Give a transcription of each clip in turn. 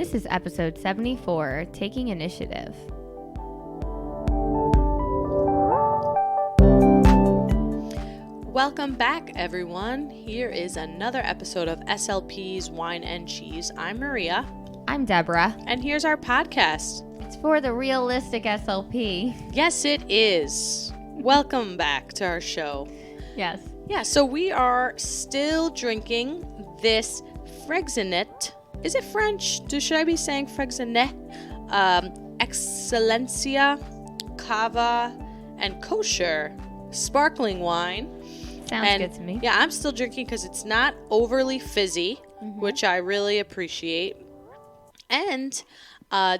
This is episode 74, Taking Initiative. Welcome back, everyone. Here is another episode of SLP's Wine and Cheese. I'm Maria. I'm Deborah. And here's our podcast. It's for the realistic SLP. Yes, it is. Welcome back to our show. Yes. Yeah, so we are still drinking this Freixenet. Is it French? Should I be saying Freixenet? Excellencia, Cava, and Kosher sparkling wine. Sounds good to me. Yeah, I'm still drinking because it's not overly fizzy, which I really appreciate. And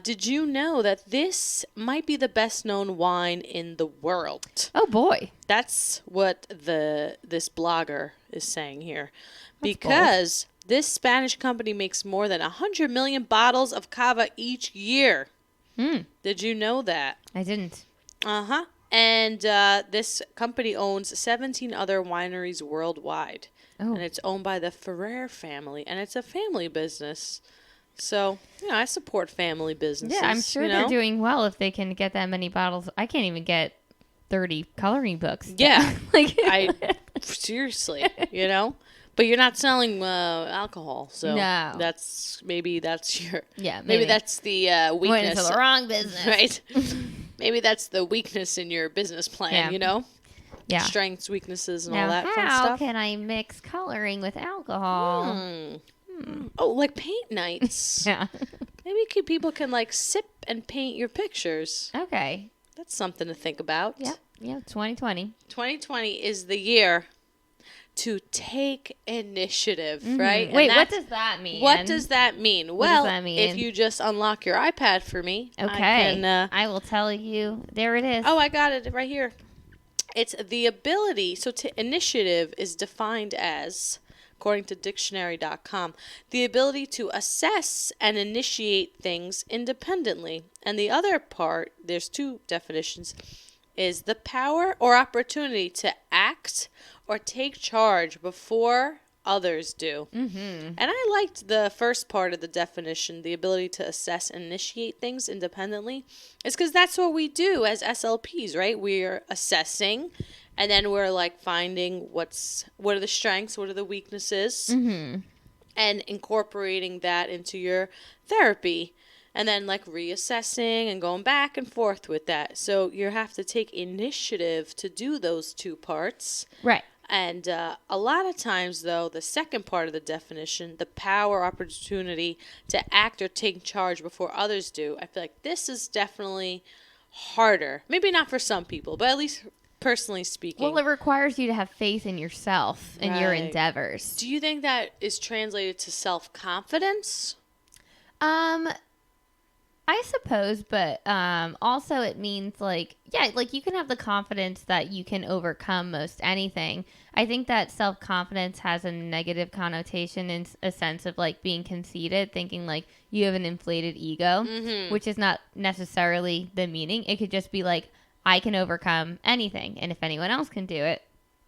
did you know that this might be the best known wine in the world? Oh boy. That's what this blogger is saying here. That's Because this Spanish company makes more than 100 million bottles of cava each year. Did you know that? I didn't. Uh-huh. And this company owns 17 other wineries worldwide. Oh. And it's owned by the Ferrer family. And it's a family business. So, I support family businesses. Yeah, I'm sure they're doing well if they can get that many bottles. I can't even get 30 coloring books. Yeah. Like Seriously, But you're not selling alcohol. So No. that's your... Yeah, Maybe that's the weakness. went into the wrong business. Right? Maybe that's the weakness in your business plan, Yeah. Strengths, weaknesses, and Now, all that fun how stuff. can I mix coloring with alcohol? Oh, like paint nights. Yeah. Maybe people can sip and paint your pictures. Okay. That's something to think about. Yep. Yeah, 2020. 2020 is the year to take initiative, right? Wait, what does that mean? What does that mean? does Well, that mean? if you just unlock your iPad for me, Okay. I will tell you. There it is. Oh, I got it right here. It's the ability. So initiative is defined as, according to dictionary.com, the ability to assess and initiate things independently. And the other part, there's two definitions, is the power or opportunity to act or take charge before others do. And I liked the first part of the definition, the ability to assess and initiate things independently. It's because that's what we do as SLPs, right? We're assessing, and then we're finding what are the strengths, what are the weaknesses, and incorporating that into your therapy. And then reassessing and going back and forth with that. So you have to take initiative to do those two parts. Right. And a lot of times, though, the second part of the definition, the power opportunity to act or take charge before others do, I feel like this is definitely harder. Maybe not for some people, but at least personally speaking. Well, it requires you to have faith in yourself and your Right. endeavors. Do you think that is translated to self-confidence? I suppose, but also it means you can have the confidence that you can overcome most anything. I think that self-confidence has a negative connotation in a sense of being conceited, thinking you have an inflated ego, which is not necessarily the meaning. It could just be I can overcome anything, and if anyone else can do it,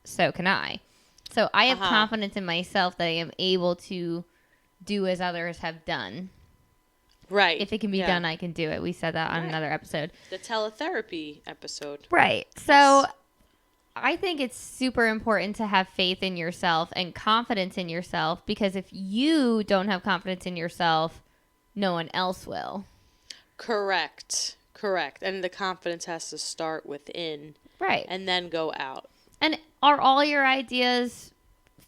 so can I. So I have confidence in myself that I am able to do as others have done. Right. If it can be done, I can do it. We said that on another episode. The teletherapy episode. Right. So I think it's super important to have faith in yourself and confidence in yourself, because if you don't have confidence in yourself, no one else will. Correct. And the confidence has to start within. Right. And then go out. And are all your ideas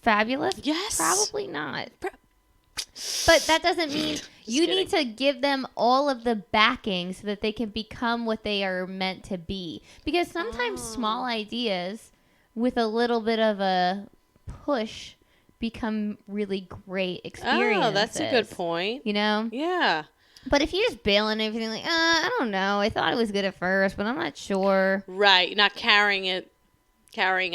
fabulous? Yes. Probably not. But that doesn't mean you need to give them all of the backing so that they can become what they are meant to be. Because sometimes small ideas with a little bit of a push become really great experiences. Oh, that's a good point. Yeah. But if you just bail on everything I don't know. I thought it was good at first, but I'm not sure. Right. You're not carrying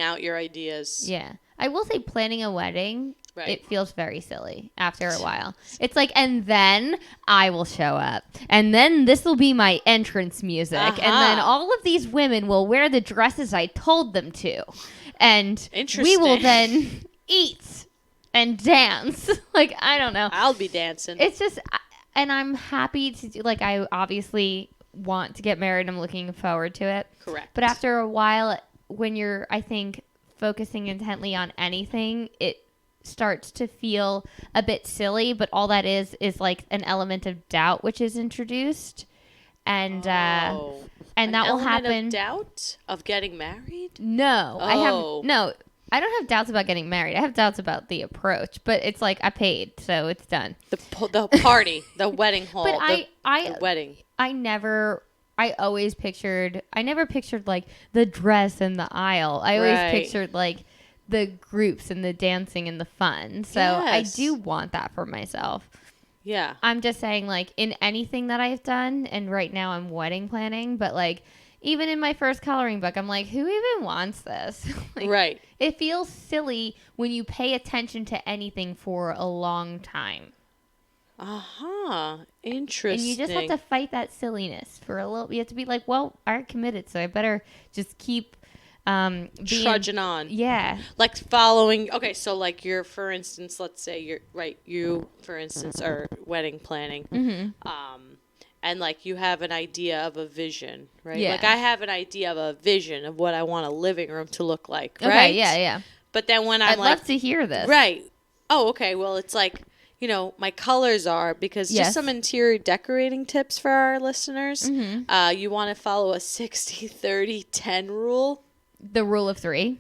out your ideas. Yeah. I will say planning a wedding, Right. it feels very silly after a while. It's and then I will show up. And then this will be my entrance music. And then all of these women will wear the dresses I told them to. And we will then eat and dance. I don't know. I'll be dancing. It's just, And I'm happy to do, like, I obviously want to get married. I'm looking forward to it. Correct. But after a while, when you're, I think, focusing intently on anything, it starts to feel a bit silly. But all that is like an element of doubt which is introduced. And and that will happen. Of doubt of getting married? No, Oh. I don't have doubts about getting married. I have doubts about the approach, but it's like I paid, so it's done. The party, the wedding hall, But the wedding. I never pictured like the dress and the aisle. I always Right. pictured like the groups and the dancing and the fun. So I Yes. do want that for myself. Yeah. I'm just saying, like, in anything that I've done, and right now I'm wedding planning, but like even in my first coloring book, I'm like, who even wants this? Like, Right. it feels silly when you pay attention to anything for a long time. Interesting. And you just have to fight that silliness for a little. You have to be like, well, I committed, so I better just keep trudging on. Yeah. Like following. Okay, so like for instance, let's say you, for instance, are wedding planning. Mm-hmm. And like you have an idea of a vision, right? Yeah. Like I have an idea of a vision of what I want a living room to look like, right? Okay, yeah. But then when I'd love to hear this. right. Oh, okay. Well, it's like, my colors are, because Yes. just some interior decorating tips for our listeners. Mm-hmm. You want to follow a 60-30-10 rule. The rule of 3.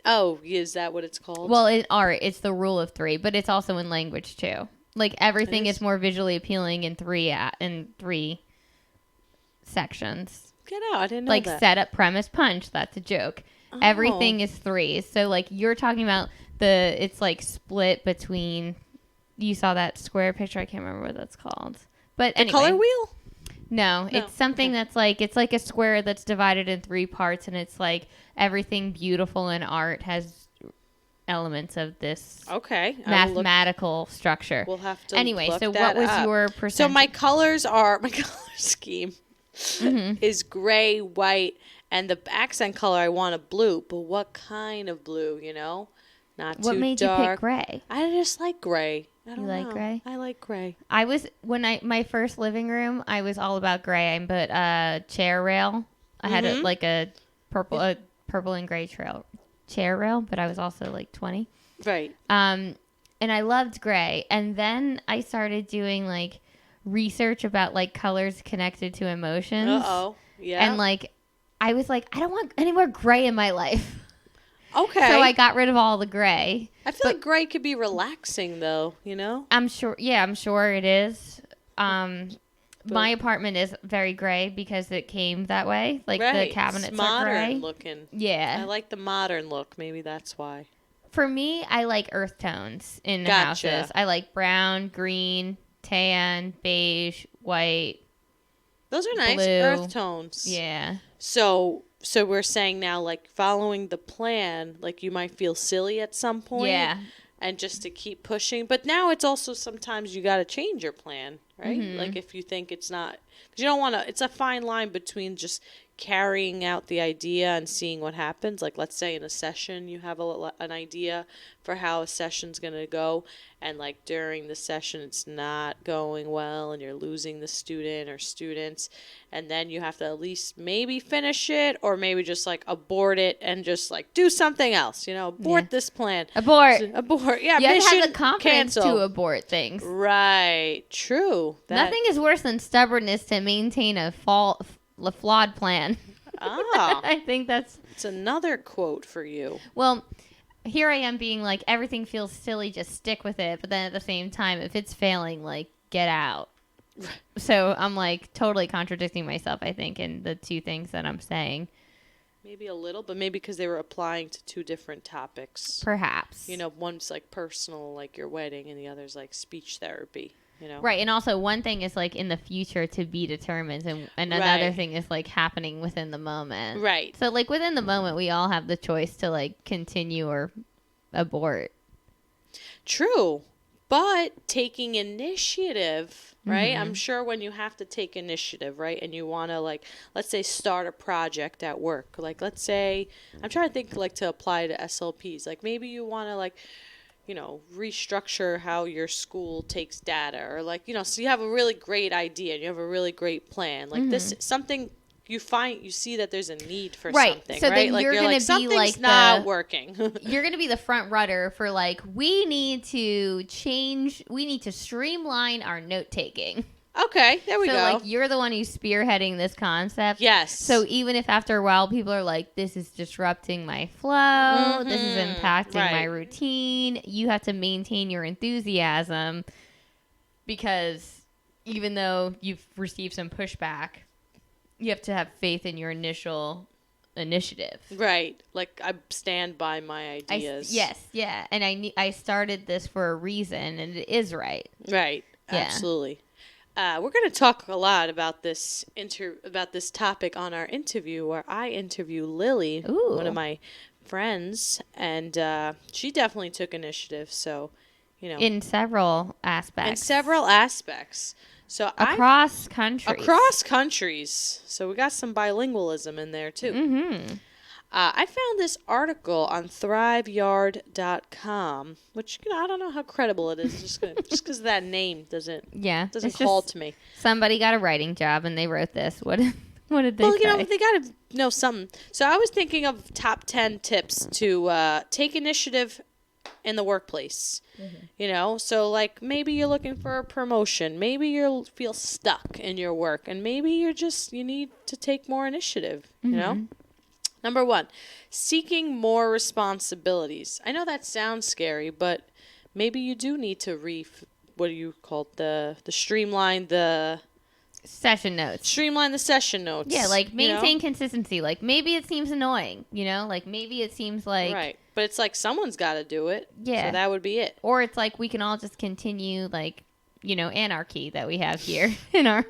Oh, is that what it's called? Well, in art, it's the rule of 3, but it's also in language too. Like everything It is? is more visually appealing in three sections. Get out. I didn't know Like that. setup, premise, punch. That's a joke. Oh. Everything is 3. So like you're talking about it's like split between. You saw that square picture. I can't remember what that's called. But The anyway, color wheel? No, No, it's something that's like it's like a square that's divided in 3 parts, and it's like everything beautiful in art has elements of this Okay. mathematical structure. We'll have to Anyway, look so that what was up. your So percentage? my color scheme is gray, white, and the accent color I want a blue. But what kind of blue, Not what too made dark. you pick gray? I just like gray. I don't like know. gray? I like gray. I was my first living room. I was all about gray. I put a chair rail. I had like a purple and gray chair rail, but I was also like 20. Right. And I loved gray. And then I started doing like research about like colors connected to emotions. Uh-oh. Yeah. And like I was like, I don't want any more gray in my life. Okay. So I got rid of all the gray. I feel like gray could be relaxing, though. I'm sure it is. My apartment is very gray because it came that way. Like right. the cabinets it's are modern gray. looking. Yeah. I like the modern look. Maybe that's why. For me, I like earth tones in Gotcha. houses. I like brown, green, tan, beige, white. Those are nice Blue. earth tones. Yeah. So we're saying now, like, following the plan, like, you might feel silly at some point. Yeah. And just to keep pushing. But now it's also sometimes you got to change your plan, right? Mm-hmm. Like, if you think it's not, because you don't want to, it's a fine line between just carrying out the idea and seeing what happens. Like, let's say in a session, you have an idea for how a session's going to go. And, like, during the session, it's not going well and you're losing the student or students. And then you have to at least maybe finish it or maybe just, like, abort it and just, like, do something else. Abort this plan. Abort. Abort. Yeah, You have to have mission the confidence cancel. to abort things. Right. True. Nothing is worse than stubbornness to maintain a flawed plan. Ah, I think that's it's another quote for you. well. Here I am being like everything feels silly, just stick with it. But then at the same time, if it's failing, like get out. So I'm like totally contradicting myself, I think, in the 2 things that I'm saying. Maybe a little, but maybe because they were applying to 2 different topics. Perhaps. One's like personal, like your wedding, and the other's like speech therapy. Right, and also one thing is like in the future to be determined, and another Right. thing is like happening within the moment. Right. So like within the moment, we all have the choice to like continue or abort. True. But taking initiative, right? Mm-hmm. I'm sure when you have to take initiative, right? And you want to, like, let's say start a project at work. Like, let's say, I'm trying to think, like, to apply to SLPs. Like, maybe you want to, like, restructure how your school takes data, or like, so you have a really great idea and you have a really great plan. Like this, something you see that there's a need for Right. something, So right? then Like you're gonna be something's like not working. You're going to be the front runner for like, we need to streamline our note taking. Okay, there we go. So like you're the one who's spearheading this concept. Yes. So even if after a while people are like, this is disrupting my flow, this is impacting my routine, you have to maintain your enthusiasm, because even though you've received some pushback, you have to have faith in your initial initiative. Right. Like, I stand by my ideas. Yes, yeah. And I started this for a reason, and it is right. Right. Yeah. Absolutely. We're going to talk a lot about this topic on our interview, where I interview Lily, Ooh. one of my friends, and she definitely took initiative. So, in several aspects. So across countries. So we got some bilingualism in there too. Mm-hmm. I found this article on thriveyard.com, which I don't know how credible it is. Just because that name doesn't call to me. Somebody got a writing job and they wrote this. What did they say? Well, they got to know something. So I was thinking of top 10 tips to take initiative in the workplace. Mm-hmm. So like maybe you're looking for a promotion, maybe you feel stuck in your work, and maybe you need to take more initiative. Mm-hmm. Number 1, seeking more responsibilities. I know that sounds scary, but maybe you do need to streamline the session notes. Streamline the session notes. Yeah, like maintain consistency. Like maybe it seems annoying, like maybe it seems like right, but it's like someone's got to do it. Yeah, so that would be it. Or it's like we can all just continue anarchy that we have here in our.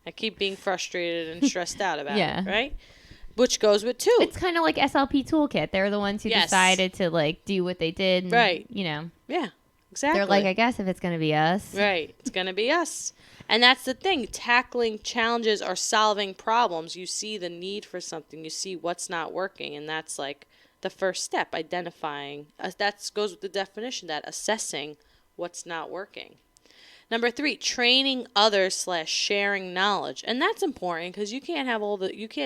I keep being frustrated and stressed out about it, right? Which goes with 2. It's kind of like SLP Toolkit. They're the ones who decided to like do what they did. And, right. Yeah, exactly. They're like, I guess if it's going to be us. Right. It's going to be us. And that's the thing. Tackling challenges or solving problems. You see the need for something. You see what's not working. And that's like the first step, identifying. That goes with the definition, that assessing what's not working. Number 3, training others / sharing knowledge. And that's important because you can't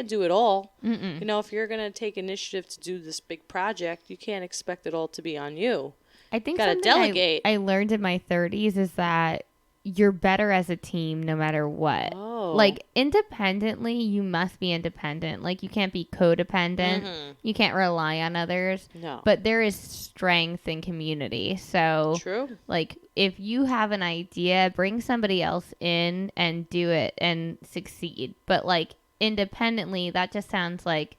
do it all. Mm-mm. If you're going to take initiative to do this big project, you can't expect it all to be on you. I think gotta delegate. I learned in my 30s is that you're better as a team no matter what. Oh. Like independently, you must be independent. Like you can't be codependent. Mm-hmm. You can't rely on others. No. But there is strength in community. So true. Like if you have an idea, bring somebody else in and do it and succeed. But like independently, that just sounds like,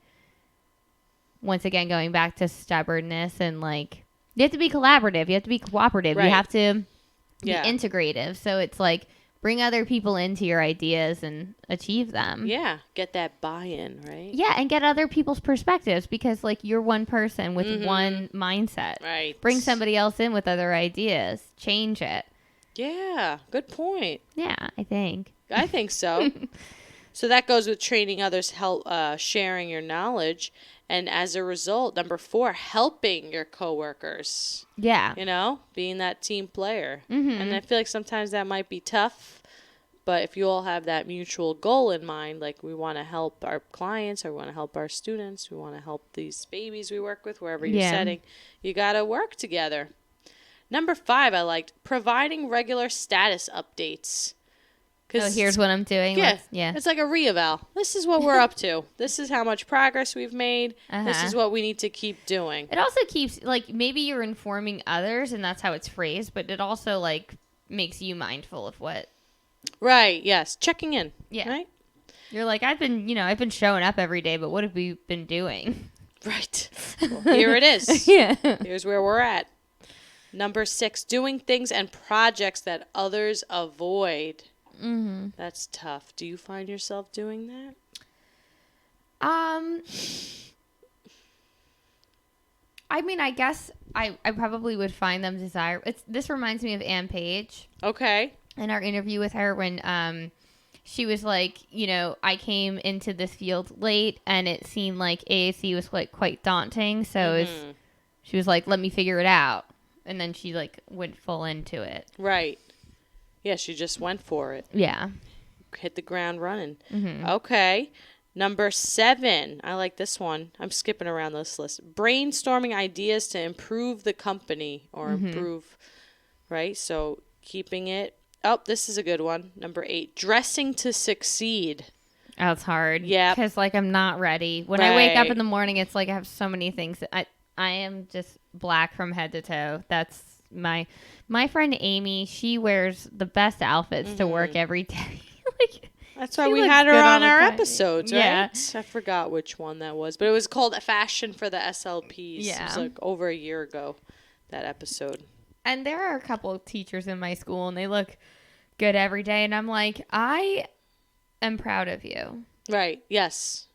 once again, going back to stubbornness, and like you have to be collaborative. You have to be cooperative. Right. You have to be Yeah. integrative. So it's like bring other people into your ideas and achieve them. Yeah. Get that buy-in, right? Yeah, and get other people's perspectives, because like you're one person with Mm-hmm. one mindset. Right. Bring somebody else in with other ideas. Change it. Yeah. Good point. Yeah, I think. I think so. So that goes with training others, sharing your knowledge. And as a result, number 4, helping your coworkers. Yeah. Being that team player. Mm-hmm. And I feel like sometimes that might be tough. But if you all have that mutual goal in mind, like we want to help our clients, or we want to help our students, we want to help these babies we work with, wherever you're setting, you got to work together. Number 5, I liked providing regular status updates. Oh, here's what I'm doing. Yeah. It's like a reeval. This is what we're up to. This is how much progress we've made. This is what we need to keep doing. It also keeps, like, maybe you're informing others and that's how it's phrased, but it also, like, makes you mindful of what. Right. Yes. Checking in. Yeah. Right. You're like, I've been showing up every day, but what have we been doing? Right. Well, here it is. Yeah. Here's where we're at. Number 6, doing things and projects that others avoid. Mm-hmm. That's tough. Do you find yourself doing that? I mean, I guess I probably would find them desirable. This reminds me of Ann Page. Okay. In our interview with her, when she was like, I came into this field late and it seemed like AAC was like quite daunting. So she was like, let me figure it out. And then she like went full into it. Right. Yeah, she just went for it. Yeah. Hit the ground running. Mm-hmm. Okay. Number 7. I like this one. I'm skipping around this list. Brainstorming ideas to improve the company or improve, right? So keeping it. Oh, this is a good one. Number 8. Dressing to succeed. That's hard. Yeah. Because like I'm not ready. When I wake up Right. in the morning, it's like I have so many things. I am just black from head to toe. That's my friend Amy. She wears the best outfits to work every day. Like That's why she we looks had her good all on the our time. episodes, right? Yeah. I forgot which one that was, but it was called Fashion for the SLPs. It Yeah. was like over a year ago, that episode. And there are a couple of teachers in my school, and they look good every day. And I'm like, I am proud of you. Right. Yes.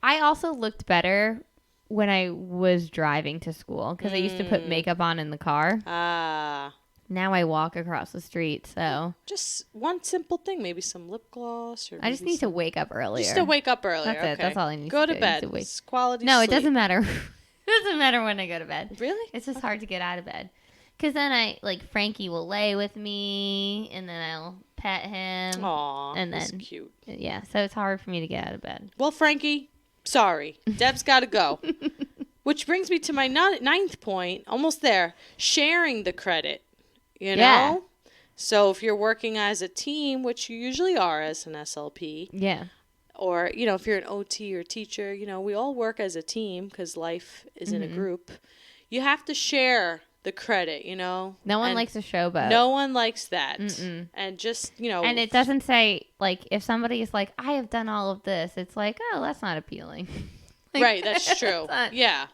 I also looked better when I was driving to school because I used to put makeup on in the car. Ah. Now I walk across the street, so Just one simple thing, maybe some lip gloss, or I just maybe need to wake up earlier. just to wake up earlier. That's it. Okay. That's all I need Go to to do. I need bed. to wake- It's quality. No, it sleep. doesn't matter. It doesn't matter when I go to bed. Really? It's just hard to get out of bed. Because then Frankie will lay with me, and then I'll pet him. Aw, And that's then- cute. Yeah, so it's hard for me to get out of bed. Well, Frankie, sorry. Deb's got to go. Which brings me to my 9th point. Almost there. Sharing the credit. You know? Yeah. So if you're working as a team, which you usually are as an SLP, Yeah. or, you know, if you're an OT or teacher, you know, we all work as a team because life is in a group. You have to share the credit, you know? No one And likes a showboat. No one likes that. Mm-mm. And just, you know. And it doesn't say, like, if somebody is like, I have done all of this, it's like, oh, that's not appealing. Like, Right, that's true. not- Yeah.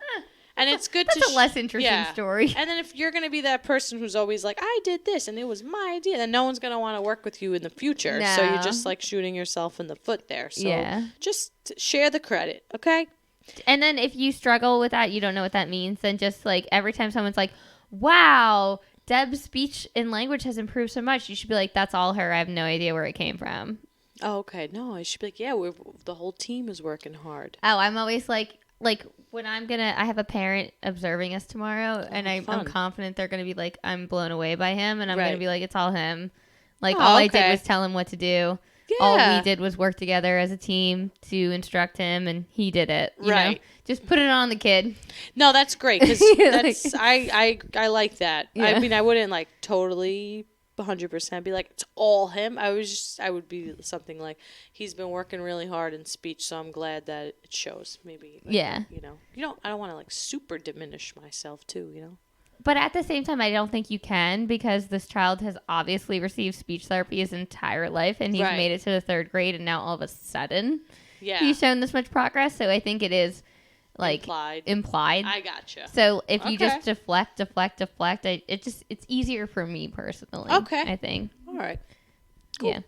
And it's good That's to a less interesting story. And then if you're going to be that person who's always like, I did this and it was my idea, then no one's going to want to work with you in the future. So you're No. just like shooting yourself in the foot there. So Yeah. just share the credit, okay? And then if you struggle with that, you don't know what that means, then just like every time someone's like, wow, Deb's speech and language has improved so much, you should be like, that's all her. I have no idea where it came from. Oh, okay. No, I should be like, yeah, the whole team is working hard. Oh, I'm always like when I have a parent observing us tomorrow, and I'm fun. confident they're going to be like, I'm blown away by him, and I'm going Right. to be like, it's all him. Like, Oh, all I okay. did was tell him what to do. Yeah. All we did was work together as a team to instruct him, and he did it. You know? Right. Just put it on the kid. No, that's great because Like- I like that. I Yeah. mean, I wouldn't like totally 100% be like it's all him. I would be something like he's been working really hard in speech, so I'm glad that it shows. Maybe like, Yeah. you know, I don't want to like super diminish myself too. You know. But at the same time, I don't think you can because this child has obviously received speech therapy his entire life, and he's Right. made it to the 3rd grade, and now all of a sudden Yeah. he's shown this much progress. So I think it is like Implied. implied. I gotcha. So if you just Okay. deflect, it's easier for me personally. Okay. I think. All right. Cool. Yeah.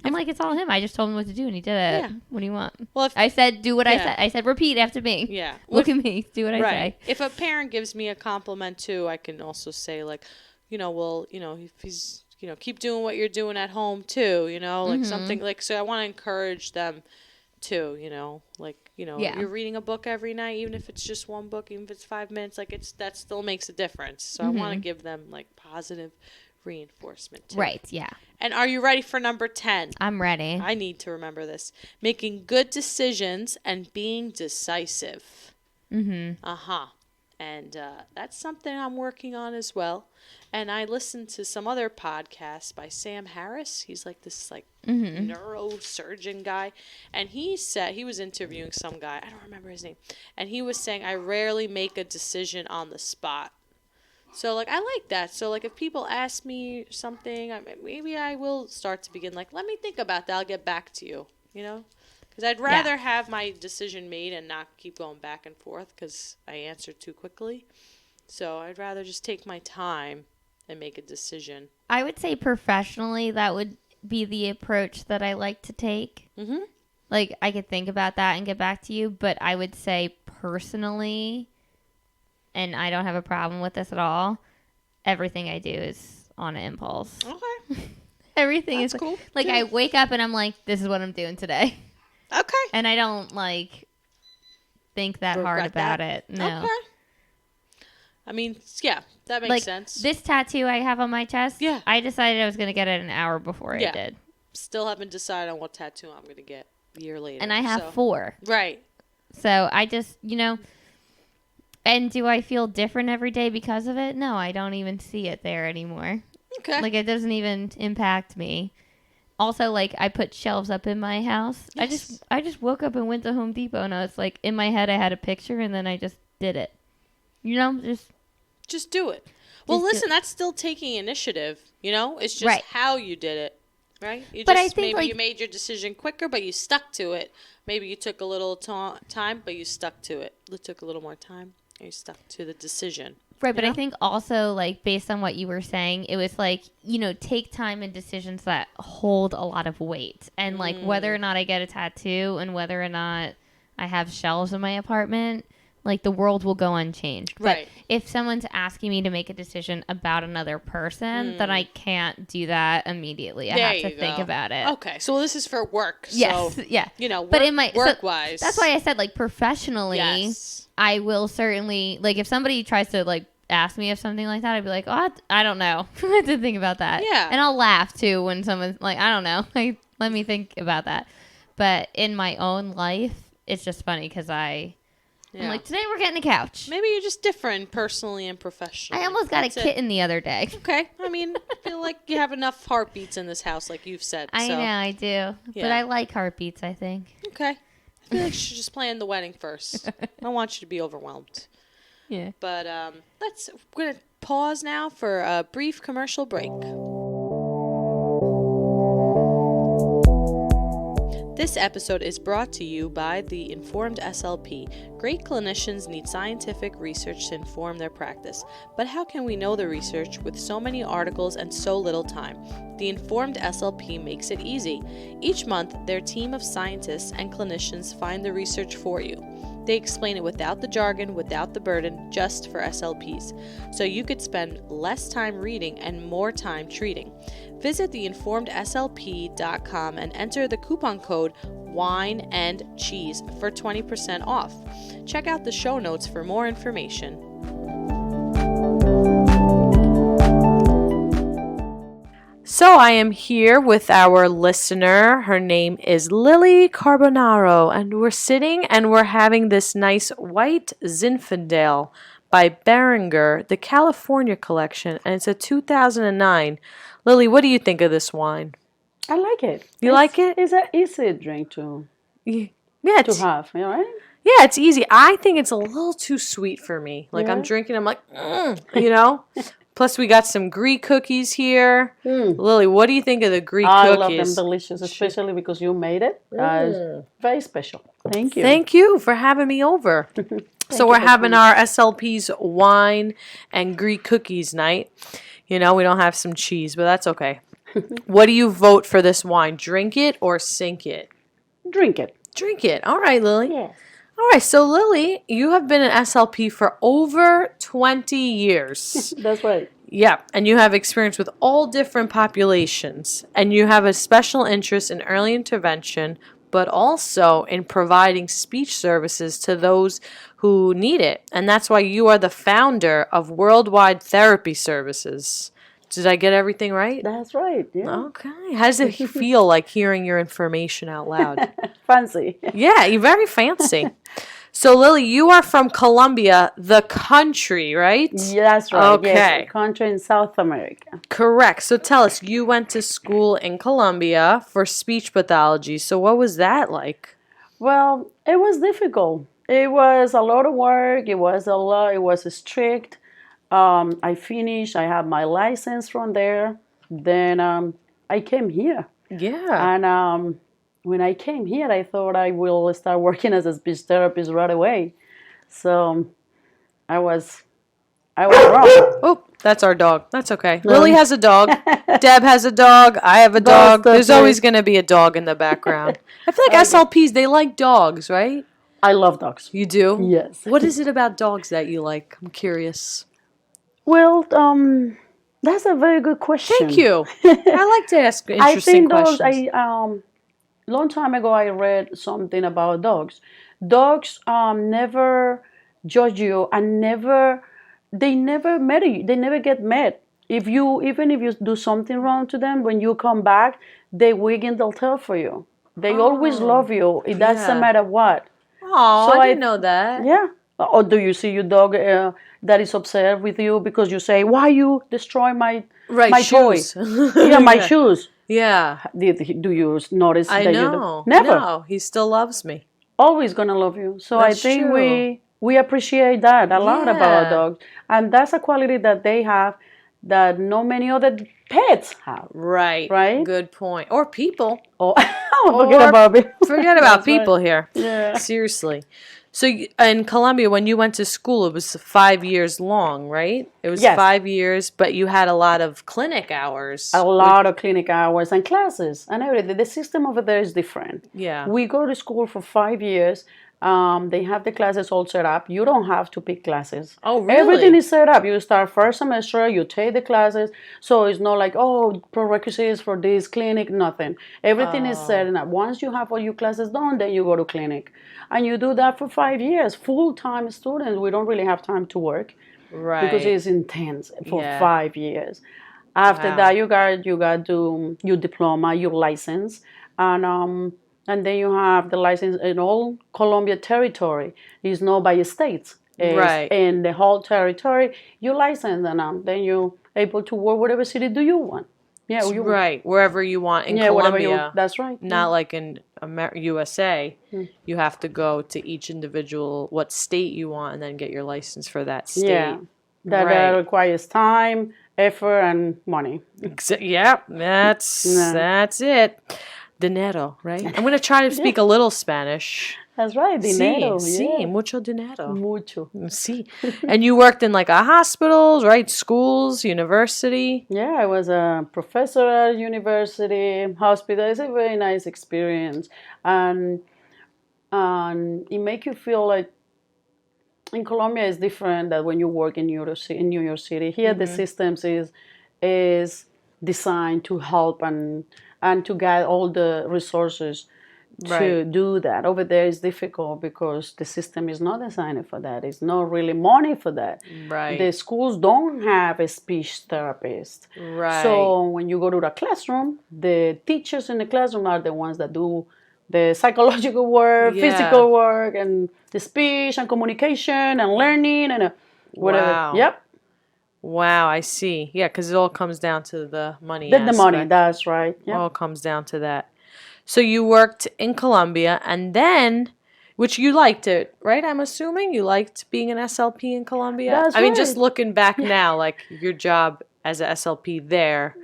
I'm like, it's all him. I just told him what to do, and he did it. Yeah. What do you want? Well, if I said, do what I Yeah. said. I said, repeat after me. yeah. Look at me. Do what I Right. say. If a parent gives me a compliment too, I can also say like, you know, well, you know, if he's, you know, keep doing what you're doing at home too, you know, like something like, so I want to encourage them too, you know, like, you know, Yeah. you're reading a book every night, even if it's just one book, even if it's 5 minutes, like that still makes a difference. So I want to give them like positive reinforcement too. Right. Yeah. And are you ready for number 10? I'm ready. I need to remember this. Making good decisions and being decisive. Mm-hmm. And that's something I'm working on as well. And I listened to some other podcasts by Sam Harris. He's like this like neurosurgeon guy. And he said he was interviewing some guy. I don't remember his name. And he was saying, I rarely make a decision on the spot. So, like, I like that. So, like, if people ask me something, maybe I will start to begin, like, let me think about that. I'll get back to you, you know? Because I'd rather have my decision made and not keep going back and forth because I answer too quickly. So, I'd rather just take my time and make a decision. I would say professionally, that would be the approach that I like to take. Mm-hmm. Like, I could think about that and get back to you, but I would say personally, and I don't have a problem with this at all, everything I do is on an impulse. Okay. Everything That's is cool. like Yeah. I wake up and I'm like, this is what I'm doing today. Okay. And I don't like think that hard Regret about that? it. No. Okay. I mean, yeah, that makes Like sense. this tattoo I have on my chest, Yeah. I decided I was going to get it an hour before I did. Still haven't decided on what tattoo I'm going to get a year later. And I have 4. Right. So I just, and do I feel different every day because of it? No, I don't even see it there anymore. Okay. Like, it doesn't even impact me. Also, like, I put shelves up in my house. Yes. I just woke up and went to Home Depot, and I was like, in my head, I had a picture, and then I just did it. Just do it. Well, listen, that's still taking initiative. It's just Right. how you did it. Right? But I think, maybe you made your decision quicker, but you stuck to it. Maybe you took a little time, but you stuck to it. It took a little more time, and you stuck to the decision. Right, but I think also, like, based on what you were saying, it was like, take time in decisions that hold a lot of weight. And, like, whether or not I get a tattoo and whether or not I have shelves in my apartment, like, the world will go unchanged. Right. But if someone's asking me to make a decision about another person, then I can't do that immediately. I have to think about it. Okay, so this is for work. Yes, so, yeah. But in my work-wise. That's why I said, like, professionally, yes. I will certainly, like, if somebody tries to, like, ask me of something like that, I'd be like, oh, I don't know. I have to think about that. Yeah. And I'll laugh, too, when someone's like, I don't know. Like, let me think about that. But in my own life, it's just funny because I'm like, today we're getting a couch. Maybe you're just different personally and professionally. I almost got a kitten the other day. Okay. I mean, I feel like you have enough heartbeats in this house, like you've said. I know, I do. Yeah. But I like heartbeats, I think. Okay. I feel like you should just plan the wedding first. I don't want you to be overwhelmed. Yeah. But we're going to pause now for a brief commercial break. This episode is brought to you by the Informed SLP. Great clinicians need scientific research to inform their practice. But how can we know the research with so many articles and so little time? The Informed SLP makes it easy. Each month, their team of scientists and clinicians find the research for you. They explain it without the jargon, without the burden, just for SLPs. So you could spend less time reading and more time treating. Visit theinformedslp.com and enter the coupon code WINE&CHEESE for 20% off. Check out the show notes for more information. So I am here with our listener. Her name is Lily Carbonaro, and we're sitting and we're having this nice white Zinfandel by Beringer, the California collection, and it's a 2009. Lily, what do you think of this wine? I like it. Like it? It's an easy drink to have, right? Yeah, it's easy. I think it's a little too sweet for me. Like, I'm drinking, I'm like, Plus, we got some Gree cookies here. Lily, what do you think of the Gree cookies? I love them, delicious, especially because you made it. Very special. Thank you. Thank you for having me over. So we're having our SLP's wine and Gree cookies night. We don't have some cheese, but that's okay. What do you vote for this wine? Drink it or sink it? Drink it. Drink it. All right, Lily. Yes. All right, so Lily, you have been an SLP for over 20 years. That's right. Yeah, and you have experience with all different populations, and you have a special interest in early intervention, but also in providing speech services to those who need it. And that's why you are the founder of Worldwide Therapy Services. Did I get everything right? That's right. Yeah. Okay. How does it feel like hearing your information out loud? Fancy. Yeah, you're very fancy. So, Lily, you are from Colombia, the country, right? Yeah, that's right. Okay. Yes, a country in South America. Correct. So tell us, you went to school in Colombia for speech pathology. So what was that like? Well, it was difficult. It was a lot of work. It was strict. I finished. I had my license from there. Then I came here. Yeah. And when I came here, I thought I will start working as a speech therapist right away. So I was wrong. Oh, that's our dog. That's okay. Lily has a dog. Deb has a dog. I have a dog. There's always going to be a dog in the background. I feel like SLPs, they like dogs, right? I love dogs. You do? Yes. What is it about dogs that you like? I'm curious. Well, that's a very good question. Thank you. I like to ask interesting questions. Long time ago, I read something about dogs. Dogs never judge you and never they never met you. They never get met. Even if you do something wrong to them, when you come back, they wiggle their tail for you. They always Oh, love you. It doesn't yeah. matter what. Oh, So I didn't know that. yeah. Or do you see your dog that is upset with you because you say, "Why you destroy my Right, my shoes. toy? Yeah, my shoes." Yeah, Do you notice I that you do? know. Never. No, he still loves me. Always gonna love you. So I That's think true. we appreciate that a lot about our Yeah. dogs, and that's a quality that they have that not many other pets have. Right. Right? Good point. Or people. Oh, forget Or about it. Forget about That's right. people here. Yeah. Seriously. So in Colombia, when you went to school, it was 5 years long, right? It was Yes. 5 years, but you had a lot of clinic hours. A lot of clinic hours and classes and everything. The system over there is different. Yeah. We go to school for 5 years. They have the classes all set up. You don't have to pick classes. Oh, really? Everything is set up. You start first semester, you take the classes. So it's not like, oh, prerequisites for this clinic, nothing. Everything is set up. Once you have all your classes done, then you go to clinic. And you do that for 5 years. Full-time students, we don't really have time to work Right. because it's intense for Yeah. 5 years. After Wow. that, you got to your diploma, your license, and then you have the license in all Colombia territory. It's not by states. It's Right. in the whole territory, you license, and then you're able to work whatever city do you want. Yeah, you Right. Wherever you want in yeah, whatever you. Colombia. That's right. Not like in USA. Hmm. You have to go to each individual, what state you want, and then get your license for that state. Yeah, that Right. requires time, effort, and money. Yeah, that's it. Dinero, right? I'm gonna try to speak a little Spanish. That's right. Dinero. Sí, yeah. mucho dinero. Mucho. Sí. And you worked in like a hospitals, right? Schools, university. Yeah, I was a professor at university, hospital. It's a very nice experience, and it make you feel like in Colombia it's different than when you work in New York City. Here the systems is designed to help and to get all the resources to Right. do that. Over there it's difficult because the system is not designed for that. It's not really money for that. Right. The schools don't have a speech therapist. Right. So when you go to the classroom, the teachers in the classroom are the ones that do the psychological work, Yeah. physical work, and the speech and communication and learning and whatever. Wow. Yep, Wow, I see. Yeah, because it all comes down to the money. the money. aspect. That's right. Yep. All comes down to that. So you worked in Colombia, and then, which you liked it, right? I'm assuming you liked being an SLP in Colombia. That's I mean, just right. looking back now, like your job as a SLP there,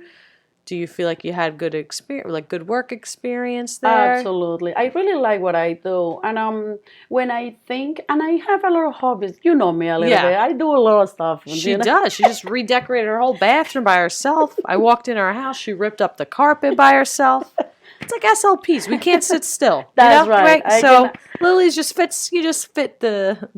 do you feel like you had good experience, like good work experience there? Absolutely. I really like what I do. And when I think, and I have a lot of hobbies. You know me a little Yeah. bit. I do a lot of stuff. She you know? does. She just redecorated her whole bathroom by herself. I walked in her house. She ripped up the carpet by herself. It's like SLPs. We can't sit still. That's right. I So can- Lily's just fits. You just fit the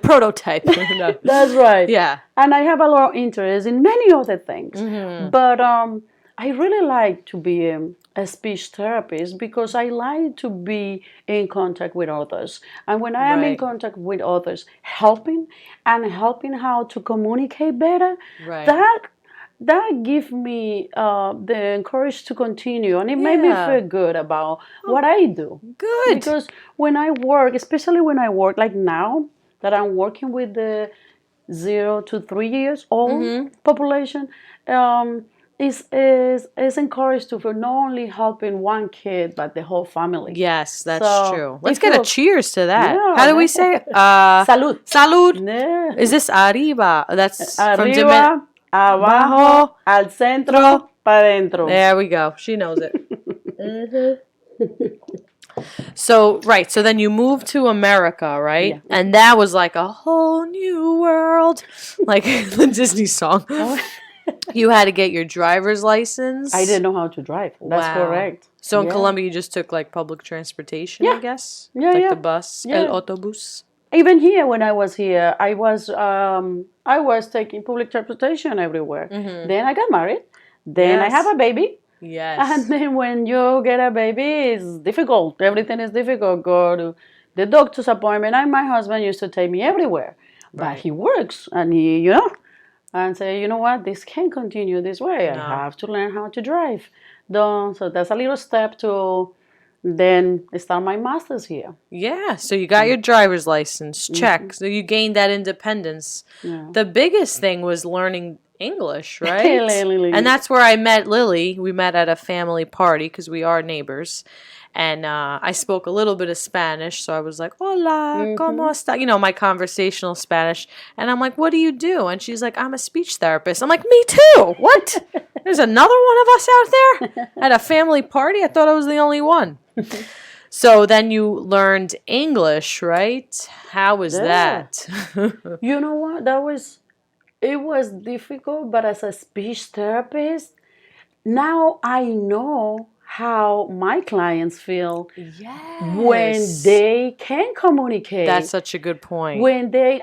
prototype. You know? That's right. Yeah. And I have a lot of interest in many other things. Mm-hmm. But I really like to be a speech therapist because I like to be in contact with others. And when I am in Right. contact with others, helping how to communicate better, Right. that gives me the courage to continue, and it made me Yeah. feel good about what I do. Good. Because when I work, especially when I work like now that I'm working with the 0 to 3 years old Mm-hmm. population, is encouraged to feel not only helping one kid but the whole family. Yes, that's So, true. it Let's get a feels- cheers to that. Yeah. How do we say it? Salud. Salud. Yeah. Is this arriba? That's from Arriba, abajo, al centro, para dentro. There we go. She knows it. So, right. So then you moved to America, right? Yeah. And that was like a whole new world. Like the Disney song. You had to get your driver's license. I didn't know how to drive. That's Wow. correct. So in Yeah. Colombia, you just took like public transportation, I Yeah. guess? Yeah, like yeah. the bus, Yeah. el autobus. Even here, when I was here, I was taking public transportation everywhere. Then I got married. Then I Yes. have a baby. Yes. And then when you get a baby, it's difficult. Everything is difficult. Go to the doctor's appointment. And my husband used to take me everywhere. but Right. he works and he, and say, you know what, this can't continue this way. I No. have to learn how to drive. So that's a little step to then start my master's here. Yeah, so you got your driver's license, check. So you gained that independence. Yeah. The biggest thing was learning English, right? Lily. And that's where I met Lily. We met at a family party because we are neighbors. And I spoke a little bit of Spanish, so I was like, "Hola, ¿cómo está?" You know, my conversational Spanish. And I'm like, "What do you do?" And she's like, "I'm a speech therapist." I'm like, "Me too. What? There's another one of us out there at a family party? I thought I was the only one." So then you learned English, right? How was that? You know what? It was difficult, but as a speech therapist, now I know how my clients feel when Yes. they can communicate. That's such a good point.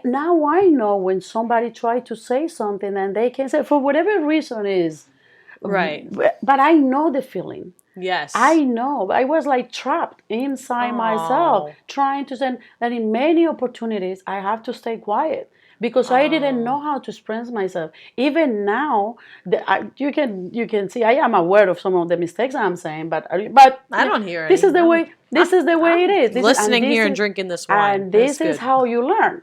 Now I know when somebody try to say something and they can say for whatever reason is, Right. but I know the feeling. Yes. I know. I was like trapped inside myself, trying to say that in many opportunities I have to stay quiet because I didn't know how to express myself. Even now, you can see I am aware of some of the mistakes I'm saying, but I don't hear this any. is the way. This is the way it is. Listening here and drinking this wine. and this That's is good. how you learn.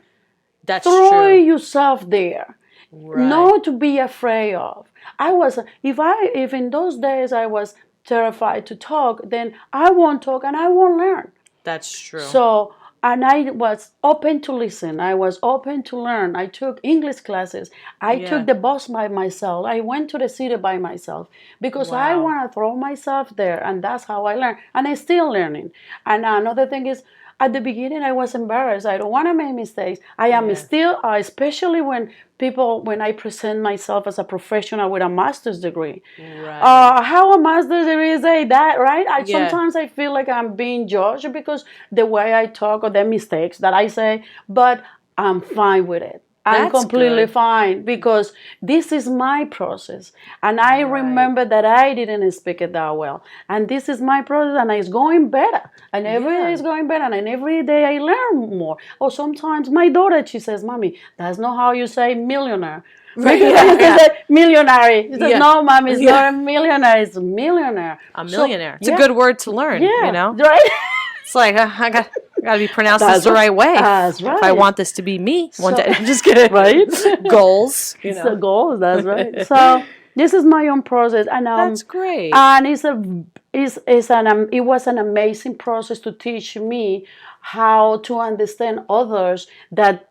That's Throw true. yourself there. Right. Not to be afraid of. If in those days I was terrified to talk, then I won't talk and I won't learn. That's true. So, and I was open to listen. I was open to learn. I took English classes. I took the bus by myself. I went to the city by myself because I Wow. want to throw myself there, and that's how I learn. And I'm still learning. And another thing is, at the beginning, I was embarrassed. I don't want to make mistakes. I am still, especially when I present myself as a professional with a master's degree. Right. How a master's degree say that, right? Yeah. Sometimes I feel like I'm being judged because the way I talk or the mistakes that I say, but I'm fine with it. I'm That's completely good. fine because this is my process. And I remember that I didn't speak it that well. And this is my process and it's going better. And every day is going better. And every day I learn more. Or sometimes my daughter, she says, Mommy, that's not how you say millionaire. Right, Because I used to yeah. say millionaire. She says, Yeah. no, Mommy, it's not a millionaire. It's a millionaire. A millionaire. It's yeah. a good word to learn, Yeah, you know? right? It's like, I got to be pronounced That's this the right way. That's If I right. want this to be me one day. I'm just kidding. Right? Goals. You It's know. the goals, that's right. So this is my own process. And That's great. and it was an amazing process to teach me how to understand others that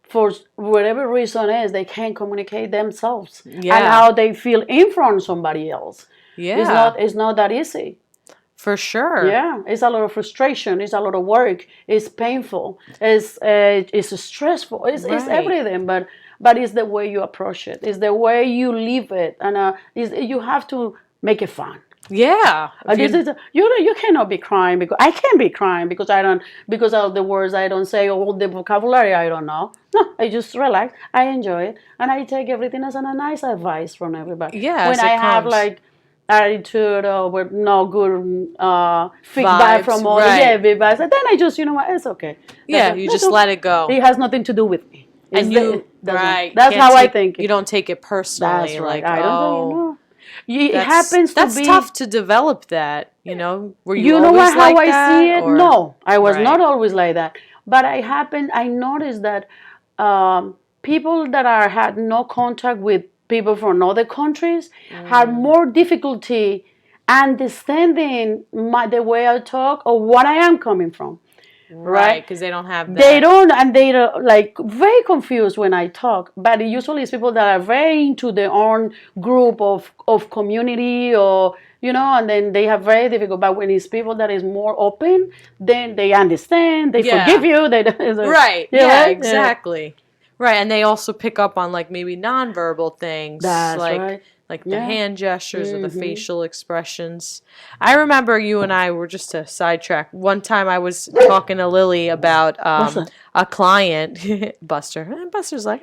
for whatever reason is they can't communicate themselves and Yeah. how they feel in front of somebody else. Yeah. It's not that easy. For sure. Yeah, it's a lot of frustration. It's a lot of work. It's painful. It's stressful. It's Right. everything. But it's the way you approach it. It's the way you live it, and you have to make it fun. Yeah. If You cannot be crying because I can't be crying because of the words I don't say or the vocabulary I don't know. No, I just relax. I enjoy it, and I take everything as a nice advice from everybody. Yeah, when as it I have comes. like attitude or with no good feedback Vibes, from all right. feedback, then I just it's okay. Yeah, you just let it go. It has nothing to do with me. And you, right. That's can't how I take- think. You don't take it personally. That's right. Like, I don't oh, it that's- happens That's to be. tough to develop that, you know? Were you You know always what? How like I that, see it? or- No, I was Right. not always like that. But I noticed that people that had no contact with people from other countries had more difficulty understanding the way I talk or what I am coming from. Right, because they don't have that. They don't, and they're like very confused when I talk. But usually it's people that are very into their own group of community or, and then they have very difficult. But when it's people that is more open, then they understand, they Yeah. forgive you. They Right, Yeah, yeah, right? exactly. Right, and they also pick up on like maybe nonverbal things. That's like, right. Like the Yeah. hand gestures or the facial expressions. I remember you and I were just to sidetrack. One time I was talking to Lily about What's that? a client, Buster. And Buster's like,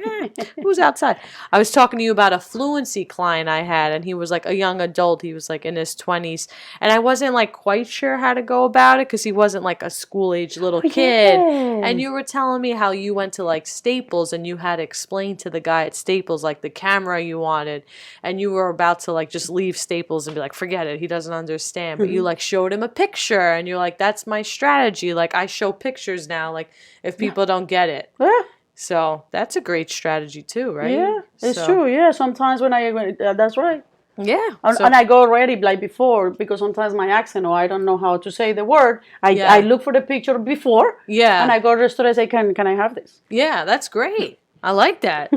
who's outside? I was talking to you about a fluency client I had, and he was like a young adult. He was like in his 20s. And I wasn't like quite sure how to go about it because he wasn't like a school age little kid. And you were telling me how you went to like Staples and you had to explain to the guy at Staples like the camera you wanted. And you were about to like just leave Staples and be like, forget it. He doesn't understand. But you like showed him a picture and you're like, that's my strategy. Like I show pictures now. Like if people don't get it. Yeah. So that's a great strategy too, right? Yeah, it's true. Yeah, sometimes when that's right. Yeah. And I go already like before because sometimes my accent or I don't know how to say the word. I look for the picture before. Yeah. And I go to the store and say, can I have this? Yeah, that's great. I like that.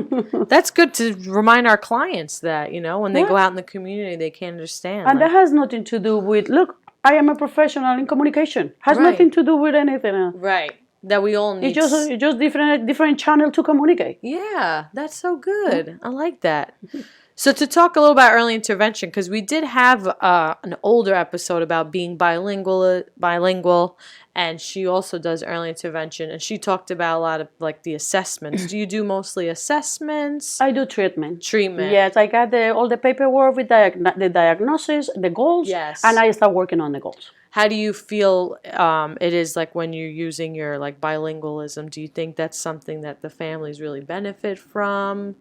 That's good to remind our clients that, you know, when they go out in the community, they can understand. And that has nothing to do with, look, I am a professional in communication. Has nothing to do with anything else. Right. That we all need. It's just different channel to communicate. Yeah, that's so good. I like that. So to talk a little about early intervention, because we did have an older episode about being bilingual, and she also does early intervention, and she talked about a lot of like the assessments. Do you do mostly assessments? I do treatment. Treatment. Yes, I got all the paperwork with the diagnosis, the goals, and I start working on the goals. How do you feel it is like when you're using your like bilingualism? Do you think that's something that the families really benefit from?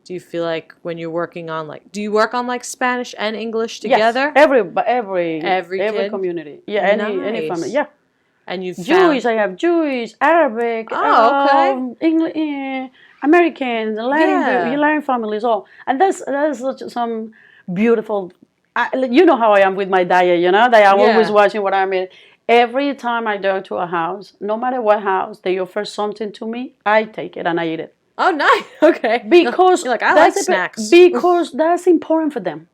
Do you feel like when you're working on like, do you work on like Spanish and English together? Yes, every community. Yeah, any family. Yeah. And you Jewish, I have Jewish, Arabic, English, American, Latin families, all. And that's some beautiful. You know how I am with my diet, you know, that I'm always watching what I'm eating. Every time I go to a house, no matter what house, they offer something to me, I take it and I eat it. Oh, nice. Okay. Because you're like, I like snacks. Because that's important for them.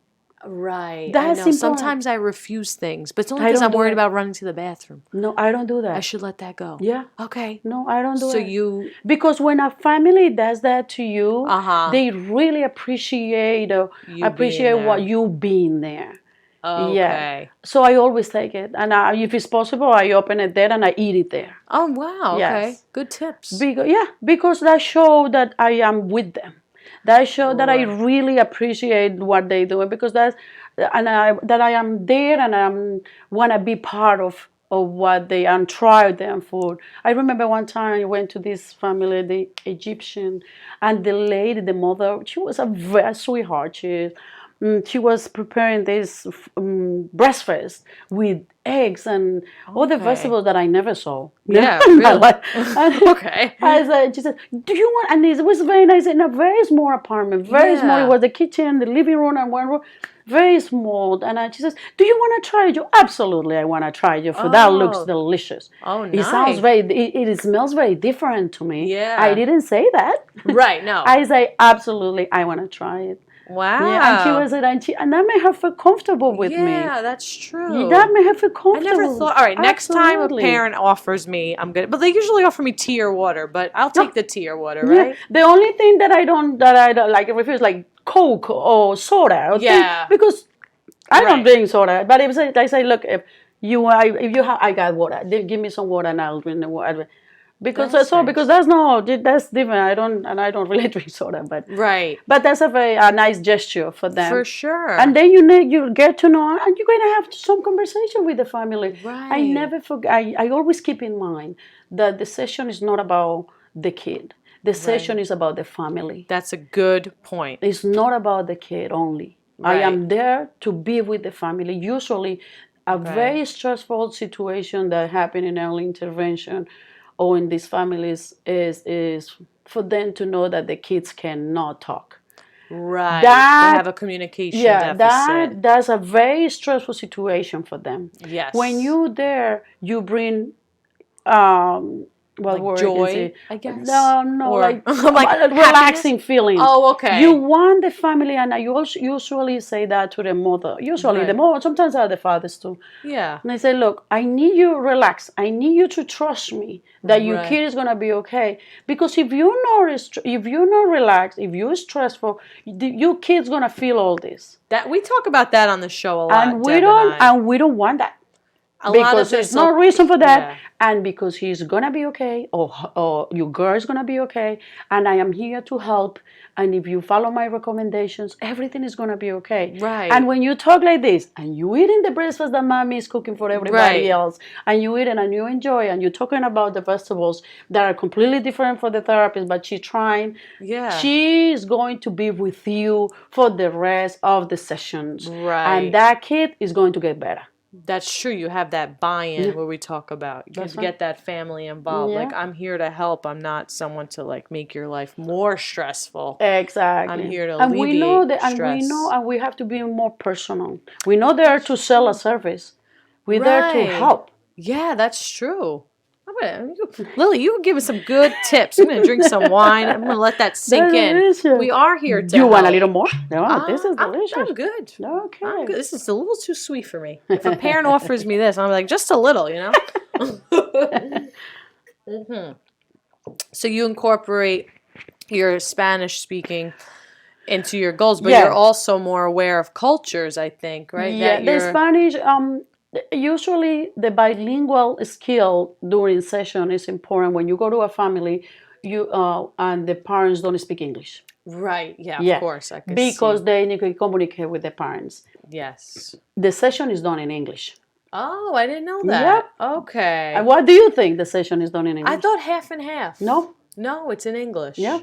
Right. That's I know. important. Sometimes I refuse things, but it's only because I'm worried about running to the bathroom. No, I don't do that. I should let that go. Yeah. Okay. No, I don't do it. So you... Because when a family does that to you, they really appreciate what you being there. Okay. Yeah. So I always take it. And if it's possible, I open it there and I eat it there. Oh, wow. Okay. Yes. Good tips. Because that shows that I am with them. That shows that I really appreciate what they do. Because that I am there and I want to be part of what they and try their food. I remember one time I went to this family, the Egyptian, and the lady, the mother, she was a very sweetheart. She was preparing this breakfast with eggs and other vegetables that I never saw. Yeah, in really? my life. Okay. She said, do you want, and it was very nice, in a very small apartment, very small. It was the kitchen, the living room, and one room, very small. And she says, do you want to try your? Absolutely, I want to try your food. That looks delicious. Oh, nice. It sounds it smells very different to me. Yeah. I didn't say that. Right, no. I say, absolutely, I want to try it. Wow. Yeah, and she was it, and that made her feel comfortable with me. Yeah, that's true. That made her feel comfortable. I never thought. All right, next time a parent offers me, I'm good. But they usually offer me tea or water. But I'll take the tea or water, right? Yeah. The only thing that I don't like refuse like Coke or soda. Because I don't drink soda. But if I say, look, if you have, I got water. Give me some water and I'll drink the water. Because because that's different. I don't really drink soda, but that's a nice gesture for them. For sure. And then you get to know, and you're gonna have some conversation with the family. Right. I never forget. I always keep in mind that the session is not about the kid. The session is about the family. That's a good point. It's not about the kid only. I am there to be with the family. Usually, a very stressful situation that happened in early intervention or in these families is for them to know that the kids cannot talk. Right. They have a communication deficit. That's a very stressful situation for them. Yes. When you're there, you bring like joy, I guess. No, or, like happiness? relaxing feelings. Oh, okay. You want the family, and I usually say that to the mother. Usually the mother, sometimes the fathers too. Yeah. And I say, look, I need you to relax. I need you to trust me that your kid is gonna be okay. Because if you're not relaxed, if you're stressful, your kid's gonna feel all this. That we talk about that on the show a lot. And we don't want that. because there's no reason for that, yeah. and because he's gonna be okay, or your girl is gonna be okay, and I am here to help. And if you follow my recommendations, everything is gonna be okay. Right. And when you talk like this, and you eating the breakfast that mommy is cooking for everybody Right. else, and you eat it and you enjoy, and you're talking about the vegetables that are completely different for the therapist, but she's trying. Yeah. She is going to be with you for the rest of the sessions, Right. and that kid is going to get better. That's true. You have that buy-in where we talk about. You That's get that family involved. Yeah. Like, I'm here to help. I'm not someone to like make your life more stressful. Exactly. I'm here to and we know alleviate that, and stress. we know, and we have to be more personal. We know there to sell a service. We're there to Right. help. Yeah, that's true. Lily, you were giving some good tips. I'm gonna drink some wine. I'm gonna let that sink in. Delicious. We are here to Do you want a help. little more? No, this is I'm delicious. good. Okay. I'm good. This is a little too sweet for me. If a parent offers me this, I'm like, just a little, you know? So you incorporate your Spanish speaking into your goals, but Yeah. you're also more aware of cultures, I think, right? Yeah, That the you're- Spanish, usually the bilingual skill during session is important. When you go to a family, you and the parents don't speak English. Right, yeah, Yeah, of course. I can because see. they need to communicate with the parents. Yes. The session is done in English. Oh, I didn't know that. Okay. And what do you think the session is done in English? I thought half and half. No? No, it's in English. Yeah.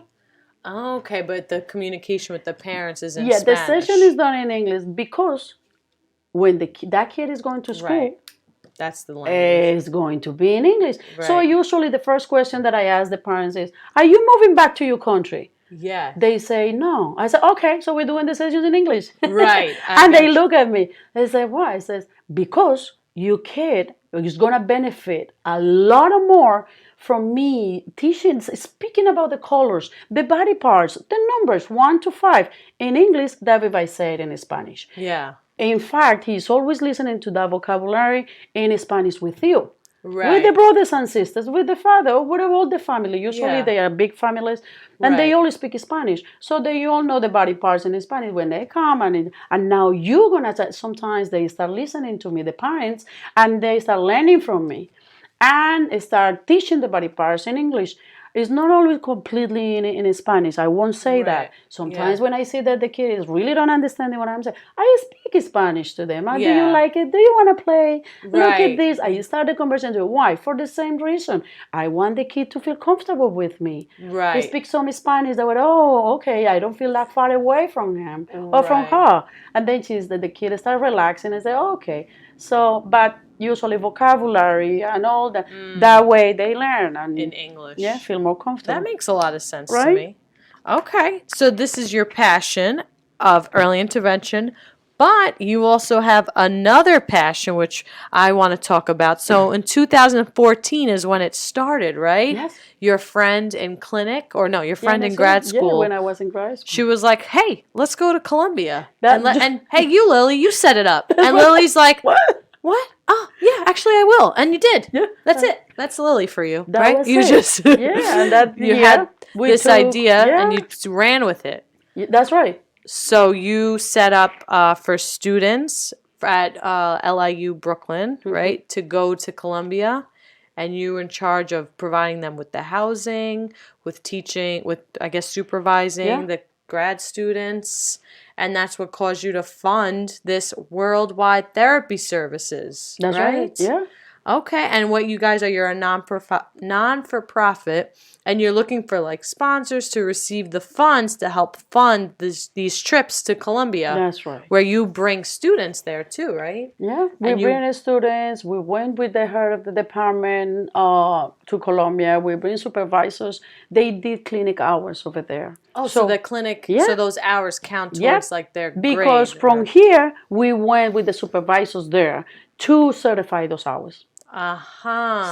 Okay, but the communication with the parents is in Yeah, the Spanish. session is done in English because when that kid is going to school, Right. That's the language. it's going to be in English. So Right. usually the first question that I ask the parents is, are you moving back to your country? Yeah. They say no. I say, okay, so we're doing the sessions in English. Right. I And they got look at me. They say, why? I says, because your kid is going to benefit a lot more from me teaching, speaking about the colors, the body parts, the numbers, 1 to 5 in English than if I say it in Spanish. Yeah. In fact, he's always listening to that vocabulary in Spanish with you. Right. With the brothers and sisters, with the father, or with all the family. Usually Yeah. they are big families, and they Right. all speak Spanish. So they all know the body parts in Spanish when they come. And now you're going to, sometimes they start listening to me, the parents, and they start learning from me and start teaching the body parts in English. It's not always completely in Spanish. I won't say that. Right. Sometimes Yeah. when I see that the kid is really don't understanding what I'm saying, I speak Spanish to them. Do you Yeah. like it? Do you want to play? Look Right. at this. I start the conversation. Why? For the same reason. I want the kid to feel comfortable with me. Right. They speak some Spanish. They would, oh, okay, I don't feel that far away from him or from Right. her. And then the kid start relaxing and say, oh, okay. So, but usually vocabulary and all that. That way they learn and In English. yeah, feel more comfortable. That makes a lot of sense to Right? me. Okay. So this is your passion of early intervention, but you also have another passion which I want to talk about. So in 2014 is when it started, right? Yes. Your friend in clinic, or no, your friend in that's grad it. school. Yeah, when I was in grad school. She was like, "Hey, let's go to Colombia." That- And hey, you Lily, you set it up. And Lily's like, What? "What? Oh, yeah, actually I will." And you did. Yeah. That's it. That's Lily for you, That right? was You it. just Yeah, and that you year, had we this took- idea and yeah. you ran with it. Yeah, that's right. So you set up for students at LIU Brooklyn, Mm-hmm. right, to go to Colombia, and you were in charge of providing them with the housing, with teaching, with I guess supervising Yeah. the grad students, and that's what caused you to fund this worldwide therapy services. That's right. Yeah. Okay, and what you guys are, you're a non-for-profit, and you're looking for like sponsors to receive the funds to help fund these trips to Colombia, That's right. where you bring students there too, right? Yeah, we And you- bring students. We went with the head of the department to Colombia. We bring supervisors. They did clinic hours over there. Oh, so the clinic, yeah. so those hours count Yeah, towards like their because grade, from here we went with the supervisors there to certify those hours.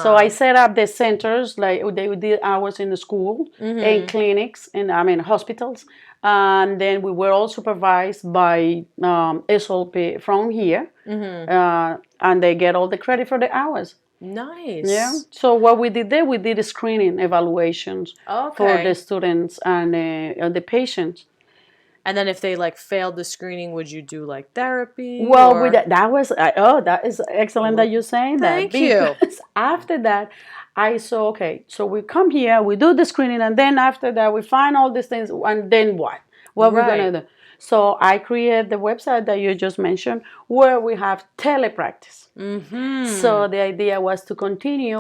So I set up the centers, like they did hours in the school, in clinics, in hospitals, and then we were all supervised by SLP from here, and they get all the credit for the hours. Nice. Yeah. So what we did there, we did screening evaluations for Okay. the students and the patients. And then if they like failed the screening, would you do like therapy? Well, or- with that was that is excellent that you're saying that. Thank you. Because after that, I saw okay, so we come here, we do the screening, and then after that, we find all these things, and then what? What we're Right. gonna do? So I created the website that you just mentioned, where we have telepractice. Mm-hmm. So the idea was to continue,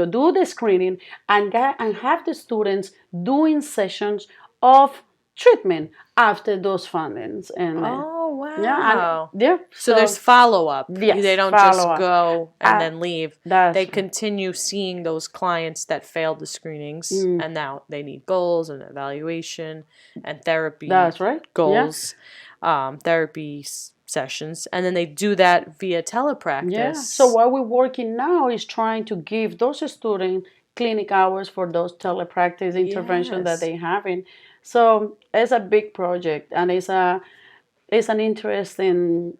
do the screening and have the students doing sessions of treatment after those findings. And Oh, wow. yeah. So there's follow-up. Yes, They don't just follow-up. go and then leave. that's They right. continue seeing those clients that failed the screenings, and now they need goals and evaluation and therapy That's right. goals, therapy sessions, and then they do that via telepractice. Yeah. So what we're working now is trying to give those students clinic hours for those telepractice interventions that Yes. they having. So it's a big project, and it's an interesting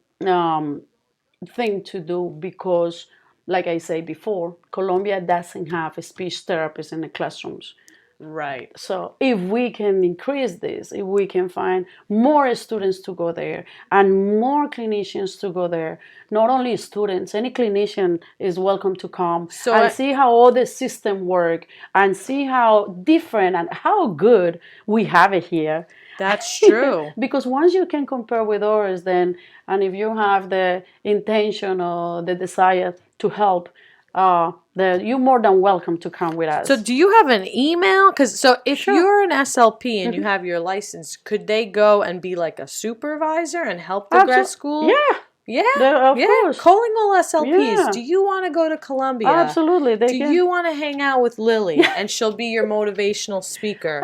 thing to do because, like I said before, Colombia doesn't have a speech therapist in the classrooms. Right. So if we can increase this, if we can find more students to go there and more clinicians to go there, not only students, any clinician is welcome to come So and see how all the system work and see how different and how good we have it here. That's true. Because once you can compare with ours, then, and if you have the intention or the desire to help, you're more than welcome to come with us. So do you have an email? Because so if Sure. you're an SLP and you have your license, could they go and be like a supervisor and help the grad school? Yeah, Yeah. of yeah. course. Calling all SLPs. Yeah. Do you want to go to Columbia? absolutely. They Do can. you want to hang out with Lily and she'll be your motivational speaker?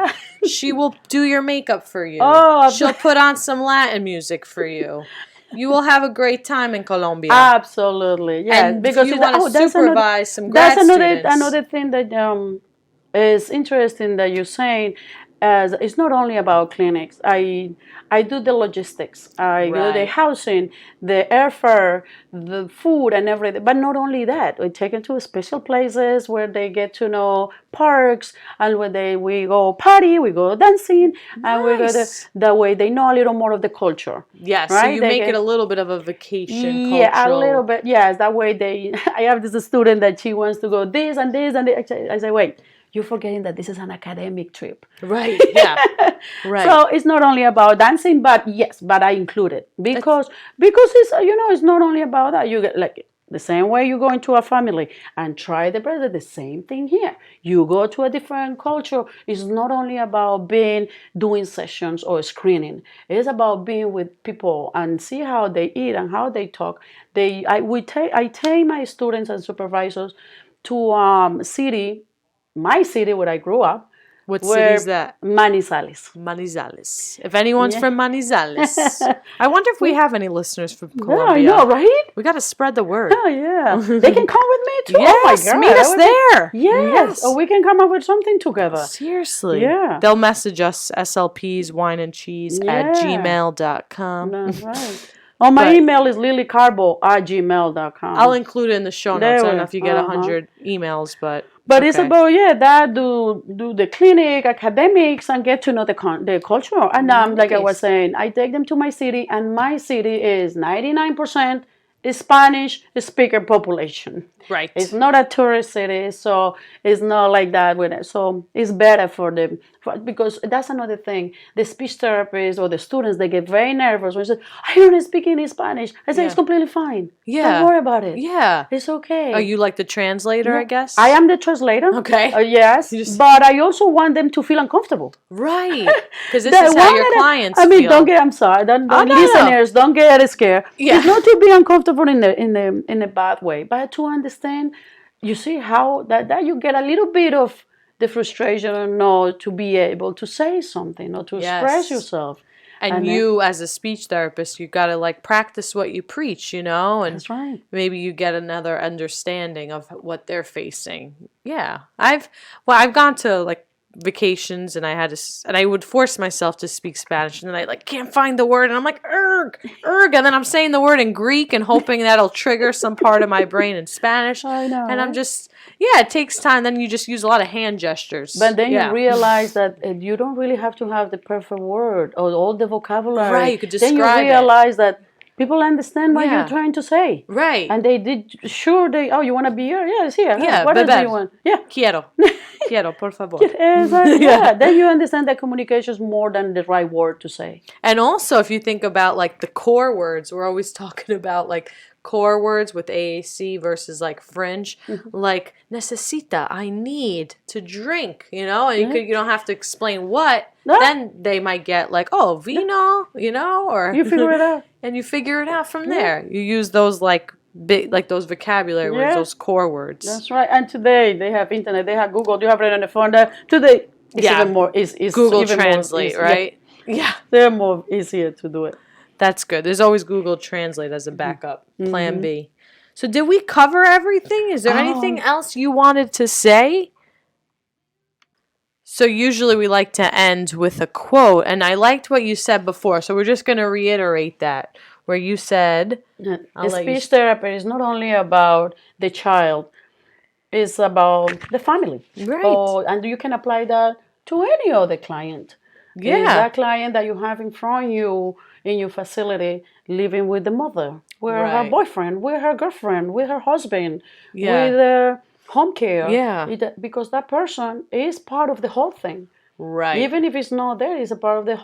She will do your makeup for you. Oh, She'll put on some Latin music for you. You will have a great time in Colombia. Absolutely, yeah. And because if you it- want to that's supervise some grad that's students. another thing that is interesting that you're saying. As it's not only about clinics. I do the logistics. I do the Right. housing, the airfare, the food, and everything. But not only that, we take them to special places where they get to know parks, and where we go party, we go dancing, and we go Nice. that way they know a little more of the culture. Yeah, so Right? you They make get- it a little bit of a vacation. Yeah, a cultural- little bit. Yes, that way they. I have this student that she wants to go this and this and this. I say, wait, you're forgetting that this is an academic trip. Right. Yeah. Right. So it's not only about dancing, but yes, but I include it because it's it's not only about that. You get like the same way you go into a family and try the bread. The same thing here. You go to a different culture. It's not only about doing sessions or screening. It's about being with people and see how they eat and how they talk. I take my students and supervisors to my city where I grew up. What where city is that? Manizales. Manizales. If anyone's Yeah. from Manizales, I wonder if we have any listeners from Yeah, Colombia. I know, right? We got to spread the word. Oh, yeah. They can come with me too. Yes, oh my God. meet that us would be- there. Yes. Or we can come up with something together. Seriously. Yeah. They'll message us slpswineandcheese at Yeah. gmail.com. That's right. Oh, my But- email is lilycarbo@gmail.com. I'll include it in the show notes. There I don't we- know if you get uh-huh. 100 emails, but It's okay. about that do the clinic academics and get to know the culture. And like I was Nice. saying, I take them to my city, and my city is 99% Spanish speaker population. Right. It's not a tourist city, so it's not like that with it. So it's better for them because that's another thing. The speech therapists or the students, they get very nervous when they say, "I don't speak any Spanish." I say, Yeah. "It's completely fine. Yeah. Don't worry about it. Yeah. It's okay." Are you like the translator, I guess? I am the translator. Okay. Yes, You just- but I also want them to feel uncomfortable. Right. Because this The is how one your that- clients I mean, feel. don't get. I'm sorry. Don't, Oh, no, no. listeners, don't get scared. Yeah. It's not to be uncomfortable in a bad way, but to understand. You see how that you get a little bit of the frustration or no to be able to say something or to express Yes. yourself. And you, as a speech therapist, you got to like practice what you preach, you know, and That's right. maybe you get another understanding of what they're facing. Yeah, I've gone to like vacations, and I would force myself to speak Spanish, and then I like can't find the word, and I'm like erg, and then I'm saying the word in Greek and hoping that'll trigger some part of my brain in Spanish. I know, And I'm right? just it takes time. Then you just use a lot of hand gestures. But then Yeah. you realize that you don't really have to have the perfect word or all the vocabulary. Right, you could Then you describe it. realize that people understand what Yeah. you're trying to say. Right. And they did, you want a beer? Yeah, it's here. Yeah, What else do beber. you want? Yeah. Quiero, por favor. Exactly. Yeah. Then you understand that communication is more than the right word to say. And also, if you think about like the core words, we're always talking about like core words with AAC versus like fringe, like necesita, I need to drink, and you don't have to explain what. No. Then they might get like, oh, vino, or You figure it out. and you figure it out from there. You use those like big, like those vocabulary words, Yeah. those core words. That's right. And today they have internet, they have Google, you have it on the phone. Today it's Yeah. even more is Google even more Translate, easy. right? Yeah. They're more easier to do it. That's good. There's always Google Translate as a backup, plan B. So did we cover everything? Is there anything else you wanted to say? So usually we like to end with a quote, and I liked what you said before, so we're just going to reiterate that, where you said, I'll let you Speech therapy is not only about the child, it's about the family. Right. And you can apply that to any other client. Yeah. Is that client that you have in front of you in your facility living with the mother, with her Right. boyfriend, with her girlfriend, with her husband, Yeah. with home care. Yeah. Because that person is part of the whole thing. right. Even if it's not there, it's a part of the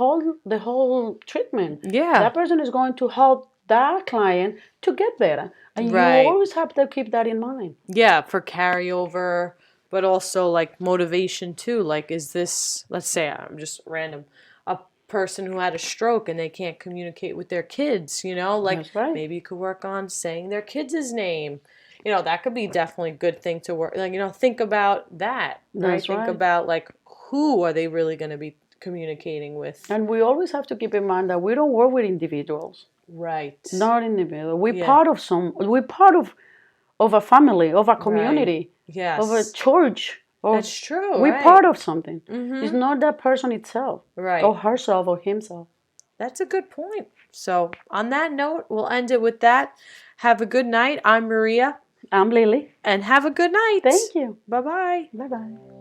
whole treatment. Yeah. That person is going to help that client to get better. And Right. you always have to keep that in mind. Yeah, for carryover, but also like motivation too. Like, is this, let's say I'm just random, a person who had a stroke and they can't communicate with their kids, like That's right. maybe you could work on saying their kids' name. That could be definitely a good thing to work. Like, think about that. Right? That's Think right. about like who are they really going to be communicating with? And we always have to keep in mind that we don't work with individuals. Right. Not individual. We're Yeah. part of we're part of a family, of a community, Yes. of a church. That's true. We're right. part of something. Mhm. It's not that person itself, Right. or herself, or himself. That's a good point. So, on that note, we'll end it with that. Have a good night. I'm Maria. I'm Lily. And have a good night. Thank you. Bye-bye. Bye bye.